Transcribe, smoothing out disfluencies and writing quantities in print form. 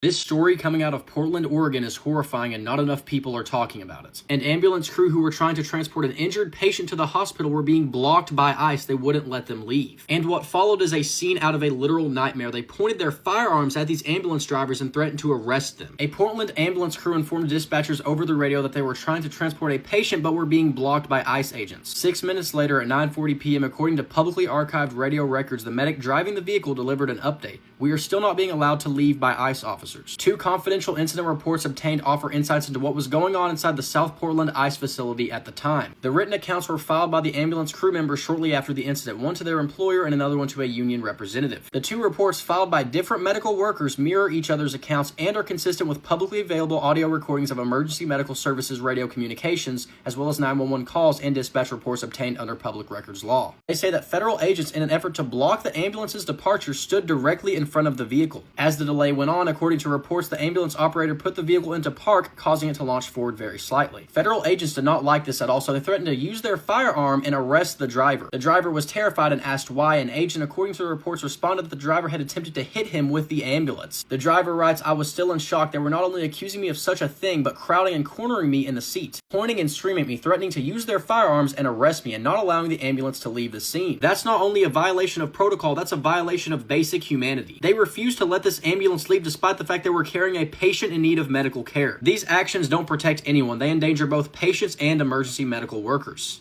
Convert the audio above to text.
This story coming out of Portland, Oregon is horrifying and not enough people are talking about it. An ambulance crew who were trying to transport an injured patient to the hospital were being blocked by ICE. They wouldn't let them leave. And what followed is a scene out of a literal nightmare. They pointed their firearms at these ambulance drivers and threatened to arrest them. A Portland ambulance crew informed dispatchers over the radio that they were trying to transport a patient but were being blocked by ICE agents. 6 minutes later at 9:40 p.m., according to publicly archived radio records, the medic driving the vehicle delivered an update. "We are still not being allowed to leave by ICE officers." Two confidential incident reports obtained offer insights into what was going on inside the South Portland ICE facility at the time. The written accounts were filed by the ambulance crew members shortly after the incident, one to their employer and another one to a union representative. The two reports filed by different medical workers mirror each other's accounts and are consistent with publicly available audio recordings of emergency medical services radio communications, as well as 911 calls and dispatch reports obtained under public records law. They say that federal agents, in an effort to block the ambulance's departure, stood directly in front of the vehicle. As the delay went on, according to reports, the ambulance operator put the vehicle into park, causing it to launch forward very slightly. Federal agents did not like this at all, so they threatened to use their firearm and arrest the driver. The driver was terrified and asked why. An agent, according to the reports, responded that the driver had attempted to hit him with the ambulance. The driver writes, "I was still in shock. They were not only accusing me of such a thing, but crowding and cornering me in the seat, pointing and screaming at me, threatening to use their firearms and arrest me, and not allowing the ambulance to leave the scene." That's not only a violation of protocol, that's a violation of basic humanity. They refused to let this ambulance leave despite the fact they were carrying a patient in need of medical care. These actions don't protect anyone. They endanger both patients and emergency medical workers.